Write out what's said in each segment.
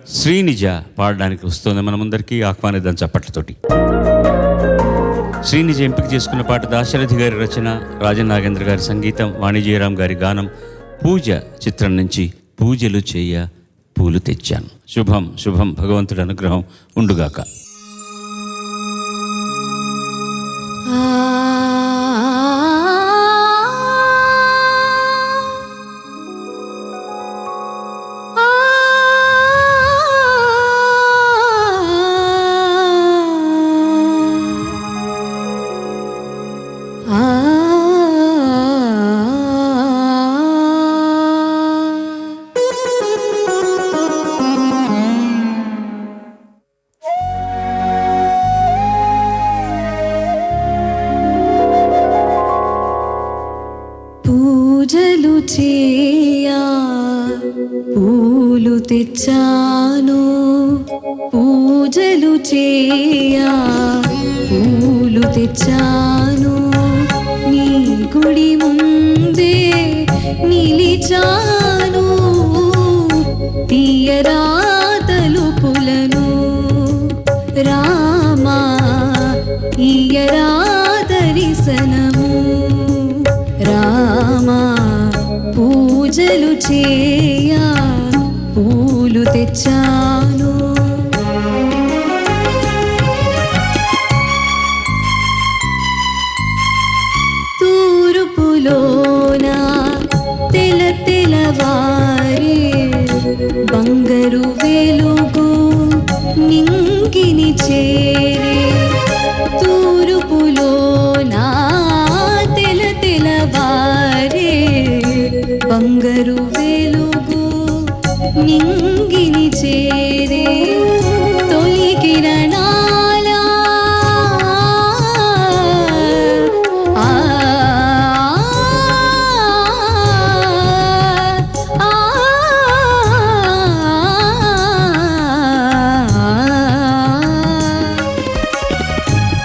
శ్రీనిజ పాడడానికి వస్తుంది మన ముందరికి. ఆహ్వానిద్దాం చప్పట్లతోటి. శ్రీనిజ ఎంపిక చేసుకున్న పాట దాశరథి గారి రచన, రాజన్ నాగేంద్ర గారి సంగీతం, వాణిజ్యరామ్ గారి గానం. పూజ చిత్రం నుంచి పూజలు చేయ పూలు తెచ్చాను. శుభం శుభం, భగవంతుడి అనుగ్రహం ఉండుగాక. పూజలు చేయా పూలు తెచ్చాను, పూజలు చేయా పూలు తెచ్చాను, నీ గుడి ముందే నిలిచాను, తీయరా తలుపులను రామా ఈయరా దర్శనము రామా, పూజలు చేయా పూలు తెచ్చాను. తూర్పులోన తెల తెలవారే బంగారు వెలుగు నింగిని చేరే, తూర్పులోన తెల తెలవారే బంగారు వెలుగు నింగిని చేరే, తొలి కిరణాల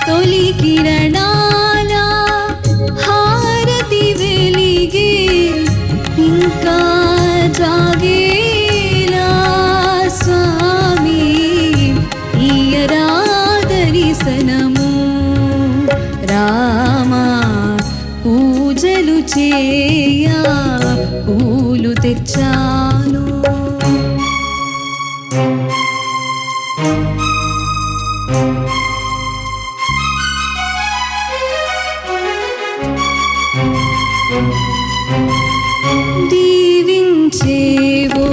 తొలి కిరణాల హారతి వెలిగే ఇంకా జాగేలా స్వామి ఈయరా దర్శనము రామా, పూజలు చేయా పూలు తెచ్చాను. దీవించేవో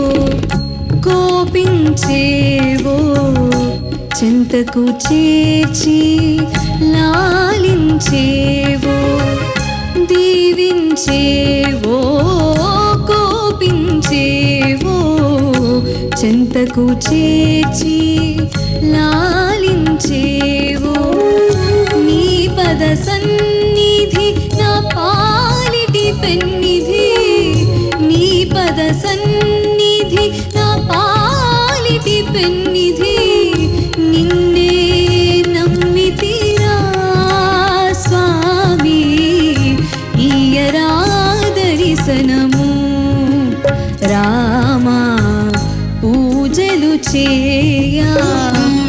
కోపించేవో చింతకు చేర్చి లాలించేవో, దీవించేవో కోపించేవో చింతకు చేర్చి లాలించేవో, నీ పద సన్నిధి నా పాలిటి పెన్నిధి, నీ పద సన్నిధి నా పాలిటి పెన్నిధి, నిన్నే నమ్మితిరా స్వామి ఈయరా దర్శనము రామా, పూజలు చేయా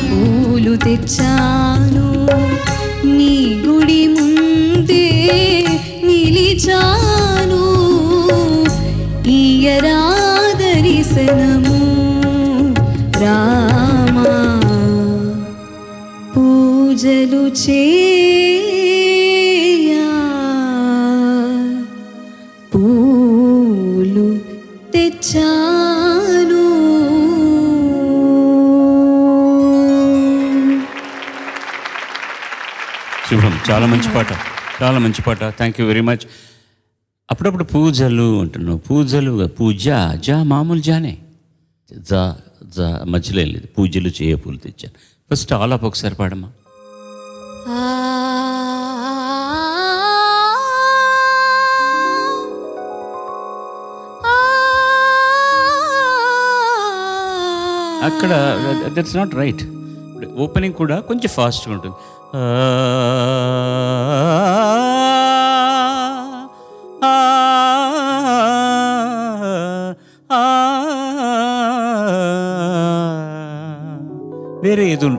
పూలు తెచ్చాను, నీ గుడి ముందే నిలిచాను, ఈయరా దర్శనము రామా, పూజలు చేయా పూలు తెచ్చాను. శుభం, చాలా మంచి పాట, చాలా మంచి పాట. Thank you very much. అప్పుడప్పుడు పూజలు అంటున్నావు, పూజలు పూజ జా మామూలు జానే జా జా మధ్యలో ఏం లేదు. పూజలు చేయ పూలు తెచ్చాను. ఫస్ట్ ఆలాప్ ఒకసారి పాడమ్మా. అక్కడ దట్స్ నాట్ రైట్. ఓపెనింగ్ కూడా కొంచెం ఫాస్ట్గా ఉంటుంది.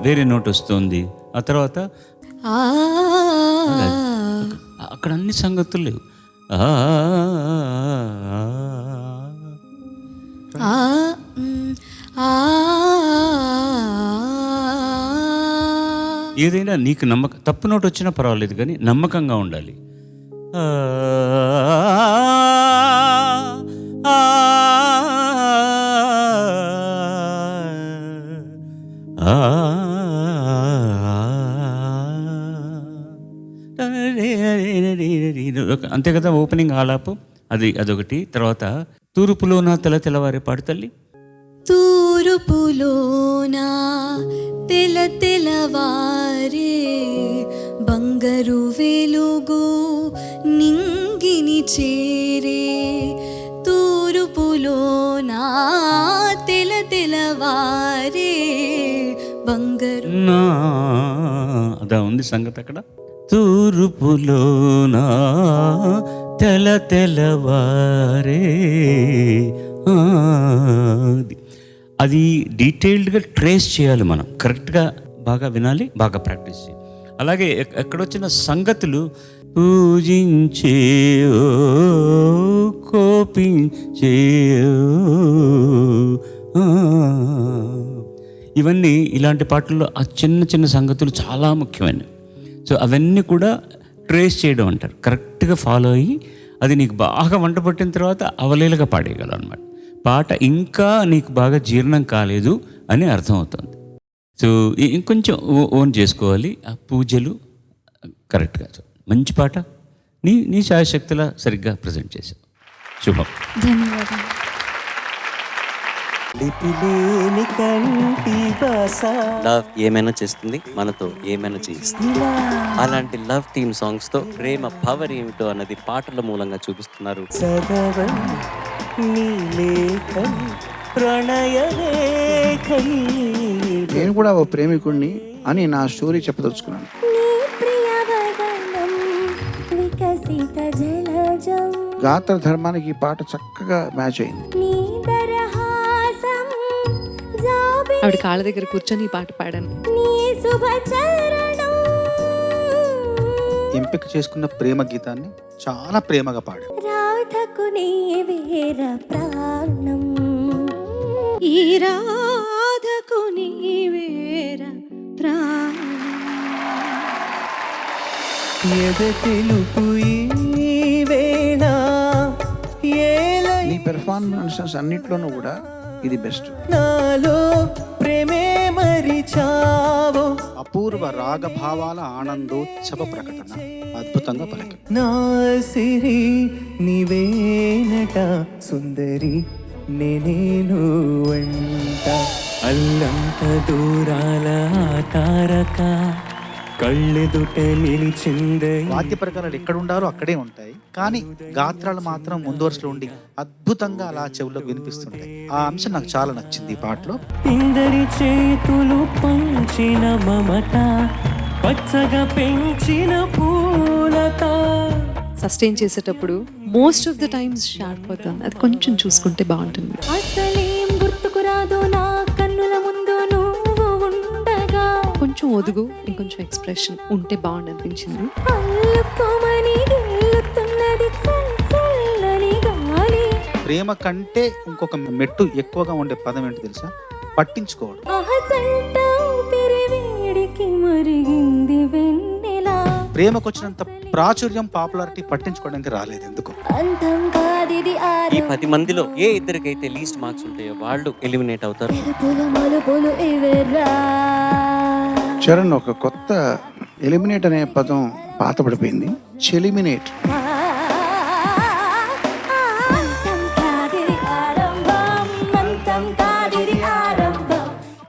వేరే నోట్ వస్తుంది. ఆ తర్వాత ఆ అక్కడ అన్ని సంగతులు లేవు. ఆ ఆ ఏదైనా నీకు తప్పు నోటు వచ్చినా పర్వాలేదు, కానీ నమ్మకంగా ఉండాలి. అంతే కదా ఓపెనింగ్ ఆలాపు. అదొకటి. తర్వాత తూర్పులోన తెల్లవారే పాడు తల్లి. తూర్పులోన తెల్లవారే బంగారు వెలుగు నింగిని చేరే. తూర్పులోన తెల్లవారే బంగారు. అదా ఉంది సంగతి అక్కడ. తూర్పులోన తెల్లవారే. అది డీటెయిల్డ్గా ట్రేస్ చేయాలి మనం, కరెక్ట్గా బాగా వినాలి, బాగా ప్రాక్టీస్ చేయాలి. అలాగే ఎక్కడొచ్చిన సంగతులు పూజించే కోపించే ఇవన్నీ ఇలాంటి పాటల్లో ఆ చిన్న సంగతులు చాలా ముఖ్యమైనవి. సో అవన్నీ కూడా ట్రేస్ చేయడం అంటారు. కరెక్ట్గా ఫాలో అయ్యి అది నీకు బాగా వంట పట్టిన తర్వాత అవలీలగా పాడేయగలవు అనమాట. పాట ఇంకా నీకు బాగా జీర్ణం కాలేదు అని అర్థమవుతుంది. సో ఇంకొంచెం ఓన్ చేసుకోవాలి. ఆ పూజలు కరెక్ట్గా. మంచి పాట, నీ శాయశక్తిలా సరిగ్గా ప్రజెంట్ చేసావు. శుభం. ధన్యవాదాలు. లవ్ ఏమైనా చేస్తుంది, మనతో ఏమైనా చేయిస్తుంది. అలాంటి లవ్ థీమ్ సాంగ్స్ తో ప్రేమ పవర్ ఏమిటో అన్నది పాటల మూలంగా చూపిస్తున్నారు. నేను కూడా ఓ ప్రేమికుణ్ణి అని నా స్టోరీ చెప్పదలుచుకున్నాను. గాత్ర ధర్మానికి ఈ పాట చక్కగా మ్యాచ్ అయింది. ఆవిడ కాళ్ళ దగ్గర కూర్చొని ఈ పాట పాడాను. ఎంపిక చేసుకున్న ప్రేమ గీతాన్ని చాలా ప్రేమగా పాడాను. ఈ రాధకు నీవేర ప్రాణం. నీ పెర్ఫార్మెన్సెస్ అన్నిట్లోనూ కూడా ఇది బెస్ట్. అపూర్వ రాగభావాల ఆనందోత్సవ ప్రకటన అద్భుతంగా పలికి. నా సిరి నీవేనట సుందరి నేనేను వంట అల్లంత దూరాల తారక కళ్ళెదుట నిలిచిందే. వాద్య ప్రకారాలు ఎక్కడ ఉండారో అక్కడే ఉంటాయి, కానీ గాత్రాలు మాత్రం ముందు వరుసలో ఉండి అద్భుతంగా అలా చెవులకు వినిపిస్తుంటాయి. ఆ అంశం నాకు చాలా నచ్చింది ఈ పాటలో. ఇందరి చేతులు పంచిన మమత పచ్చగా పెంచిన పూలత. సస్టైన్ చేసేటప్పుడు most of the times sharp అవుతుంది. అది కొంచెం చూసుకుంటే బాగుంటుంది. అసలేం గుర్తుకు రాదు నా కన్నుల ముందు నువ్వు ఉండగా. కొంచెం ఒదుగు, ఇంకొంచెం ఎక్స్ప్రెషన్ ఉంటే బాగుంది అనిపించింది. అల్లుకోమని గిల్లుతున్నది చల్లని గాలి. ప్రేమ కంటే ఇంకొక మెట్టు ఎక్కువగా ఉండే పదం ఏంటి తెలుసా? పట్టించుకోవడం. అహసంత ఊపిరి వేడికి మరిగింది వెన్నెలా. ప్రేమకు వచ్చినంత ప్రాచుర్యం, పాపులారిటీ పట్టించుకోవడానికి రాలేదు ఎందుకు. అంతం కాదిది ఈ 10 మందిలో ఏ ఇద్దరికైతే లీస్ట్ మార్క్స్ ఉంటాయో వాళ్ళు ఎలిమినేట్ అవుతారు. మలుపులు ఇవెర్రా. చరణ్, ఒక కొత్త ఎలిమినేట్ అనే పదం పాతపడిపోయింది. చెలిమినేట్.